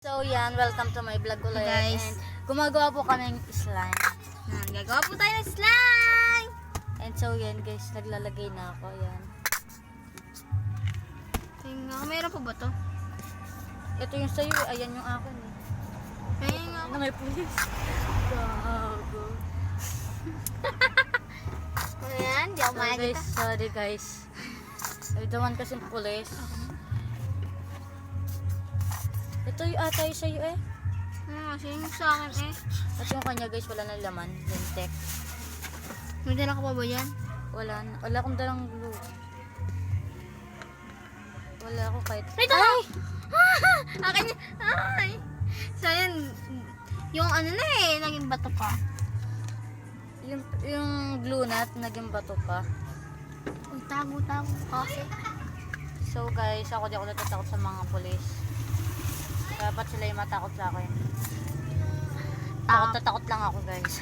So yan, welcome to my vlog ulit. Guys, and gumagawa po kami ng slime. Gagawa po tayo ng slime! And so yan guys, naglalagay na ako. Yan. Tingnan, meron po ba to? Ito yung sa'yo, ayan yung akin eh. Ayun nga. Na may pulis. Gago. Ayan, di ako So makikita. guys, sorry guys. I don't want kasing pulis. Ito yung atay sa'yo eh. Kasi yung sa akin eh. At yung kanya guys, wala na laman. Yung tech. May dala ka pa ba yan? Wala akong dalang glue. Wala ako kahit... Ito! Ay! Akin yun! Ay! So yun, yung ano na eh, naging bato pa. Yung glue nut, naging bato pa. Uy, tago kasi. So guys, ako di ako natatakot sa mga pulis. Dapat sila yung matakot sa akin. Takot lang ako guys.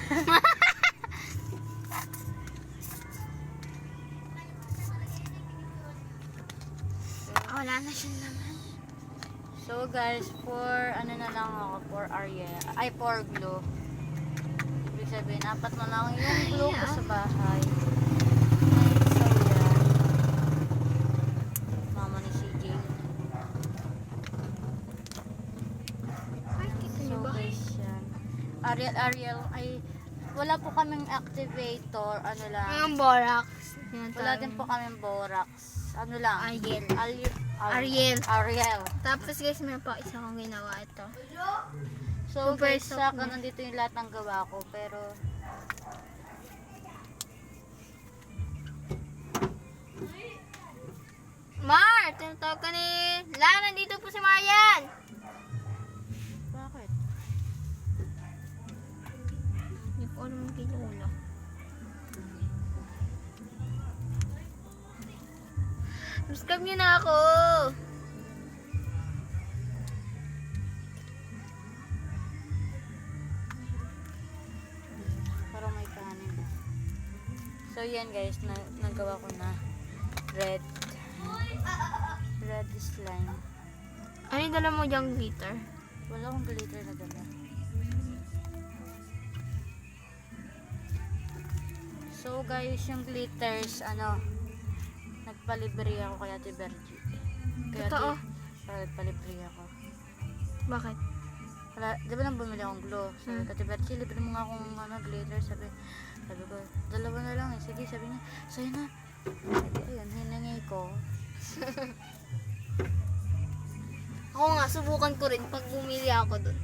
Wala na siya naman. So guys, for ano na lang ako, for Ariel, ay for glue. Ibig sabihin, 4 na lang yung glue ko sa bahay. So yan. Mama ni CJ. Ay, kita niyo So ba? guys, yan. Ariel, ay wala po kaming activator, ano lang. Yung borax. Wala din po kaming borax. Ano lang? Ariel. Tapos guys, may pa isa kong ginawa ito. So Super guys, soft saka na. nandito yung lahat ng gawa ko, pero Mar! Tinatawag ka ni Lara, nandito po si Marian! bakit? Hindi ko alam ang kilula. Subscribe niyo na ako! Parang may kanin. So yan guys, nagawa ko na red slime. Ano yung dala mo diyang glitter? Wala akong glitter na dala. So guys, yung glitters, nagpalibre ako kay Ate Bergie. Totoo? Nagpalibre ako. Bakit? Wala, di ba nang bumili akong glue? Sabi ko, Ate Bergie, libre mo nga akong glitter. Sabi ko, dalawa na lang eh. Sige, sabi niya, sa'yo na. Sabi, ayun, hinangay ko. Ako nga, subukan ko rin pag bumili ako dun.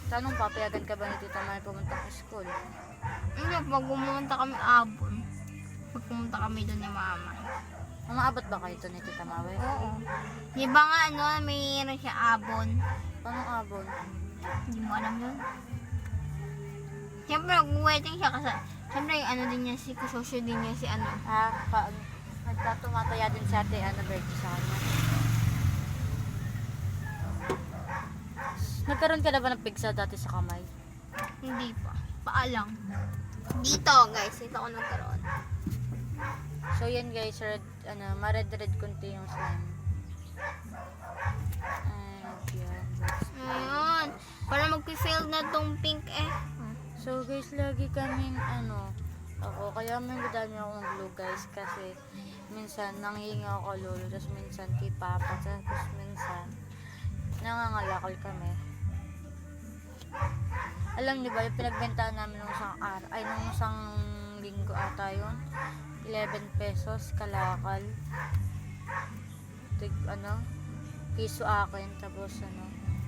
Tanong, papayagan ka ba ni Tita May pumunta sa school? Hindi, pag pumunta kami abon. Pag pumunta kami dun ni mama. Umaabot ba kayo ito ni Tita Mawe? Oo. Di ba nga mayroon siya abon? Paano abon? Hindi mo alam yun? Siyempre, nag-waiting siya kasi siyempre, din niya si kusosyo din niya si Nagtatumataya din si Ate Bergie sa kanya. Nagkaroon ka na ba ng pigsa dati sa kamay? Hindi pa. Paalang. Dito, guys. Dito ako nagkaroon. So yan guys, ma-red konti yung slime. And yan. Ayun. Para mag-fill na tong pink eh. So guys, lagi kaming ako, kaya may madami akong glue guys kasi minsan nanghihinga ako lolo, tapos minsan kay papa, tapos minsan nangangalakal kami. Alam niyo ba, yung pinagbentahan namin nung isang linggo ata yun, 11 pesos kalakal. Piso akin, tapos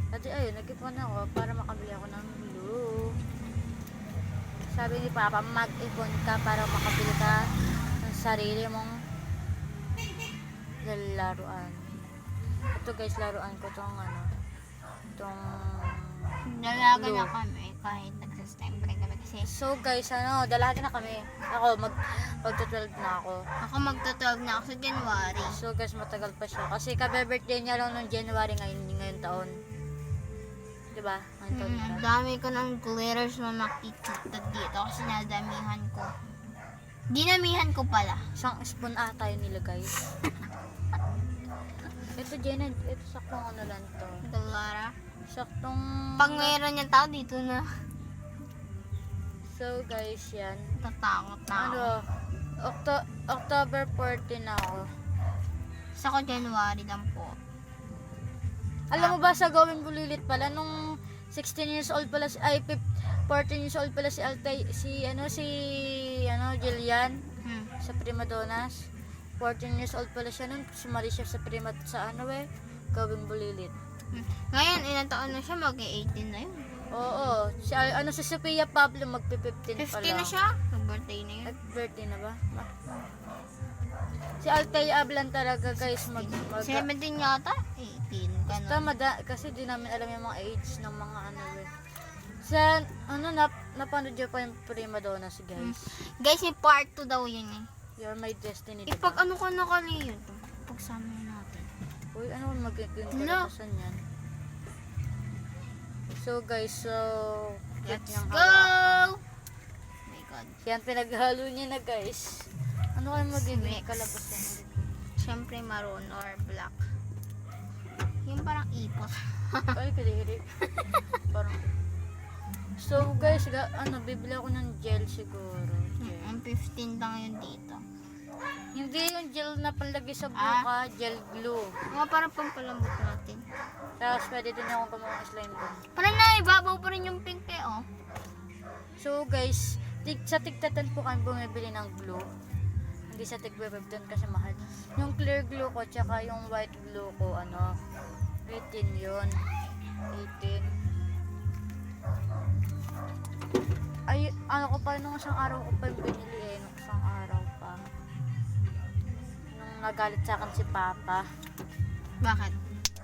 Dati ayun, nag-ipon ako para makabili ako ng glue. Sabi ni Papa, mag-ipon ka para makabili ka ng sarili mong laruan. Ito guys, laruan ko tong Dalaga glue. na kami kahit nagsa-slime break kami kasi So guys, dalaga na kami. Ako, magto-12 na ako. ako magta-12 na ako sa January. So guys, matagal pa siya. Kasi kabe-birthday niya lang noong January ngayon taon. Diba? Ngayon taon Ang na. dami ko ng glitters na nakikita dito kasi nadamihan ko. Dinamihan ko pala. Isang spoon ata yun nilagay. Ito, Jenna, ito saktong ano lang to. Dolara. Saktong... Pag mayroon yung tao dito na. So, guys, yan. Tatakot na ako. Ano, October 14 na ako. Sa ko January lang po. Alam mo ba sa Gawing Bulilit pala, nung 16 years old pala, 14 years old pala si Altay, si Jillian, sa Prima Donnas. 14 years old pala siya nun, sumali siya sa Gawing Bulilit. Ngayon, ilang taon na siya, mag-18 na yun. Oo, si Sophia Pablo magpi-15 pa 15 lang. na siya? Nag-birthday na yun. Birthday na ba? Si Altay Ablan talaga guys 17 yata? 18 basta ganun. kasi di namin alam yung mga age ng mga ano eh. Sa napanood niyo pa yung Prima Donnas guys. Guys, yung part 2 daw yun eh. You're My Destiny, Ipag ano ka na kali yun? Pagsama natin. Uy, ano magiging No. kalabasan yan? So guys, Let's niyang go! hawakan. Oh my god. Yan, pinaghalo niya na guys. Ano kayo magiging Mix. kalabasan? Siyempre maroon or black. Yung parang ipot. Ay, kadiri. Parang... So guys, bibili ako ng gel siguro. Gel. Ang 15 lang yun dito. Hindi yung gel na panlagay sa buka, gel glue. Mga parang pampalambot natin. Tapos pwede din ako gumawa ng slime doon. Parang naibabaw pa rin yung pink eh, oh. So guys, sa tigtatan po kami bumibili ng glue. Hindi sa tig-web doon kasi mahal. Yung clear glue ko tsaka yung white glue ko, 18 yun. 18. Ay, ko pa, nung isang araw ko pa yung binili nung isang araw pa. Nung nagalit sa akin si Papa. Bakit?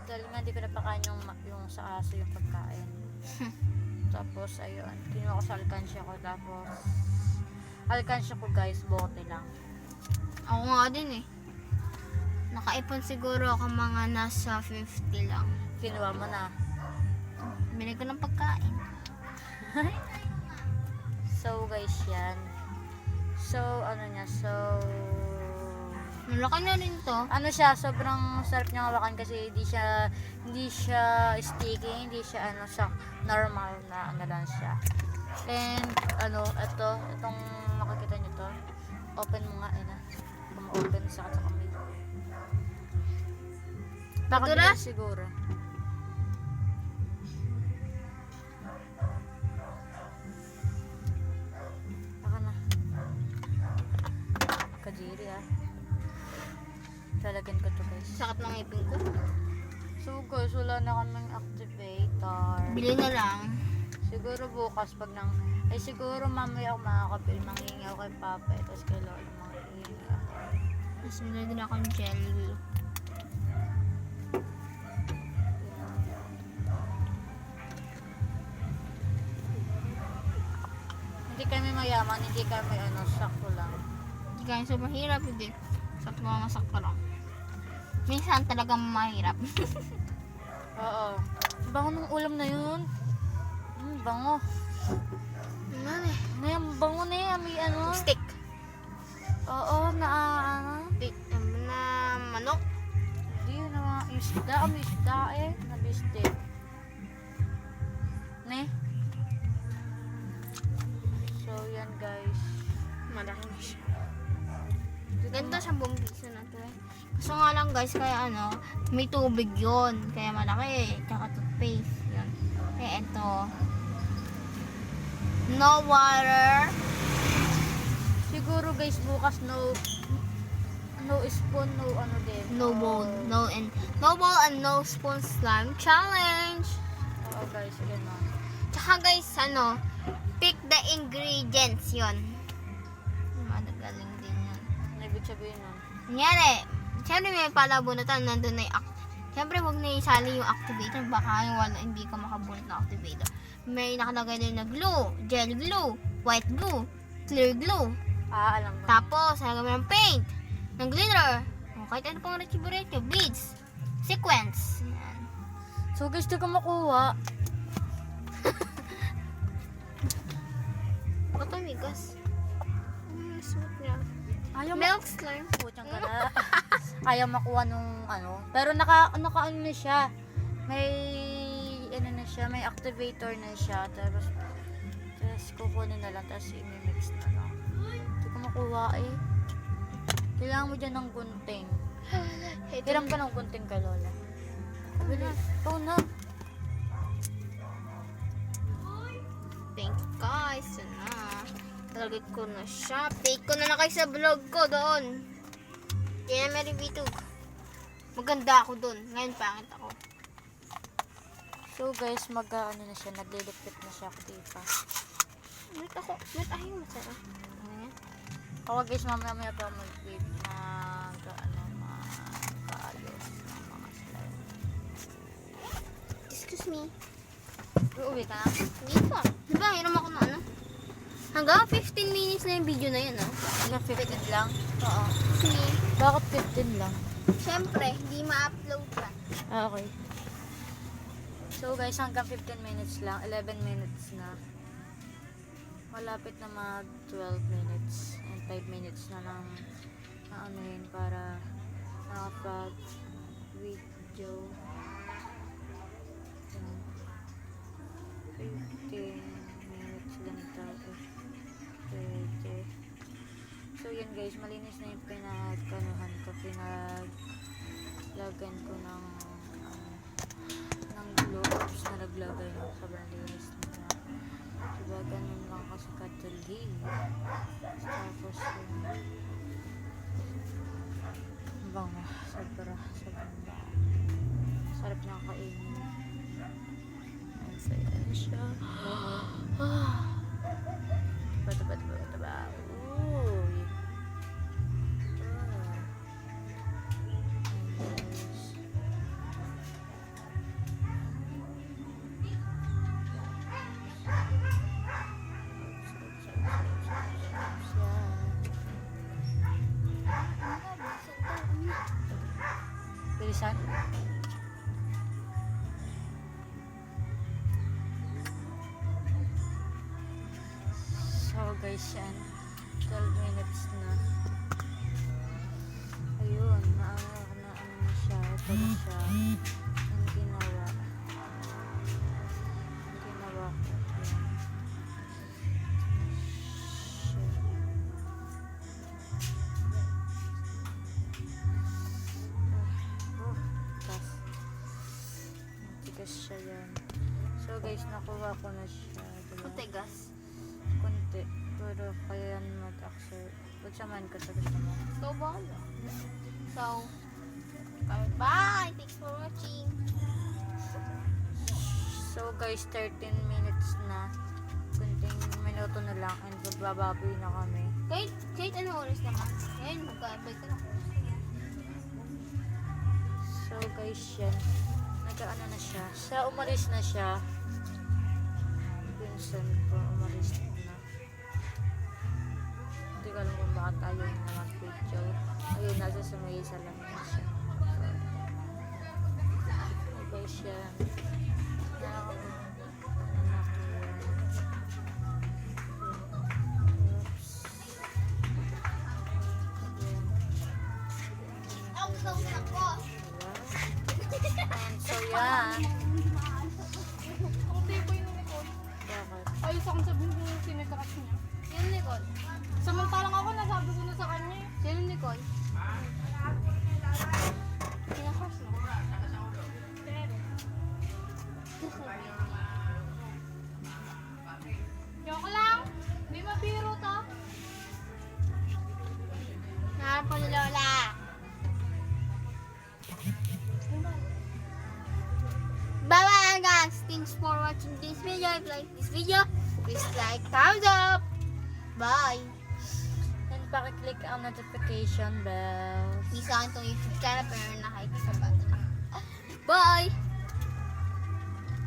Dahil nga hindi ko napakain yung sa aso yung pagkain. Tapos, ayun, kinuha ko sa alkansya ko. Tapos, alkansya ko guys, bote lang. Ako nga din eh. Nakaipon siguro ako mga nasa 50 lang. Kinuha mo na. Bili ko ng pagkain. So guys, yan. So, Malaki na rin to. Sobrang sarap niyang hawakan kasi hindi siya sticky, hindi siya normal na lang siya. And, itong makikita niyo to, open mo nga, kung ma-open sa kamay. Baka Ito na? siguro. Baka na. Kadiri Talagyan ko to guys. Sakit ng ipin ko. So guys, wala na kaming activator. Bili na lang. Siguro bukas siguro mamaya ako makakabili. Manghingi ako kay Papa. Tapos kay Lola manghingi ako. Tapos bili din akong jelly. Hindi kami mayaman, hindi kami sakto lang. Hindi kaya sobrang hirap, hindi. Sakto mga masakto lang. Minsan talagang mahirap. Oo. Bango ng ulam na yun. Bango. Bango na yan. May Stick. Oo, na Manok. Hindi yun na isda. May isda na bistek. So, yan guys. Malaki na siya. Ganda siyang buong piso na to eh. Kaso nga lang guys, kaya may tubig yun. Kaya malaki. Tsaka toothpaste. Yun. Eh, ito. No water. Siguro guys, bukas no spoon, din. No bowl. No bowl and no spoon slime challenge. Oo guys, again Tsaka guys, pick the ingredients yun. Madagaling din yan. Ano ibig sabihin nun? Kunyari, siyempre may palabunutan, nandun na yung siyempre huwag na isali yung activator, baka hindi ka makabunot na activator. May nakalagay din na glue, gel glue, white glue, clear glue. Alam ko. Tapos, nalagay ng paint, ng glitter, kahit ano pang rechiburicho, beads, sequence. Yan. So guys, di ko makuha. Ito, migas. Sweet niya. Ayaw Milk slime. Putyang ka na. ayaw makuha nung ano. Pero naka ano na siya. May ano na siya, may activator na siya. Tapos kukunin na lang, tapos i-mix na lang. Hindi ko makuha eh. Kailangan mo dyan ng gunting. Hiram ka ng gunting ka, Lola. Bili. Ikaw na. Thank you guys. Yun na. Talagay ko na siya. Update ko na kayo sa vlog ko doon. Yan na may review. Maganda ako doon. Ngayon pangit ako. So guys, ano na siya, naglilipit na siya, tipa. Wait ako. Wait, ayaw masarap. Ano yan? Ako guys, mamaya pa mag-wait mag-aayos ng mga slime. Excuse me. Uuwi ka na? Hindi pa. Diba, hiram ako na ano? Hanggang 15 minutes na yung video na yun, ah. Hanggang 15 lang? Oo. Excuse me. Bakit 15 lang? Siyempre, hindi ma-upload pa. Ah, okay. So guys, hanggang 15 minutes lang, 11 minutes na. Malapit na mag 12 minutes and 5 minutes na lang na ano yun para nakapag video. 15 minutes lang tayo. Pwede. So yun guys, malinis na yung pinagkanuhan ko, pinaglagyan ko ng globes na naglagay ng sobrang linis na. Diba, ganun lang kasi katuli. Tapos yun. Ang bango. Sobrang bango. Sarap na kainin. Ang saya na siya. Diba. Uy. Bilisan. So guys, yan 12 minutes na. Ayun, na siya. Ito na siya. Ang ginawa ko. Siya yan. So guys, nakuha ko na siya. Diba? Matigas. Kunti. Pero kaya yan mag-accept. Pagsamahan ka sa gusto mo. So, bahala. So, bye! Thanks for watching. So guys, 13 minutes na. Kunting minuto na lang and magbababoy na kami. Kahit ano oras naman. Ngayon, magkabay ka na. So guys, yan. Nagkaano na siya. Umalis na siya. Pinsan ko, umalis na. Hindi ko alam kung bakit ayaw na mag-video. Ayun, nasa sumay sa lang na siya. So guys, yan. So yan. Ako tipo yung Nicole. Bakit? Ayos akong sabihin ko yung sinagkakas niya. Sino Nicole? Samantalang ako, nasabi ko na sa kanya eh. Sino Nicole? Sinakas mo? Joke lang. Hindi mabiro to. Naharap ko ni Lola. Bye-bye guys! Thanks for watching this video. If you like this video, please like, thumbs up! Bye! And pakiclick ang notification bell. Isa ang itong YouTube channel pero nakikita ba? Bye!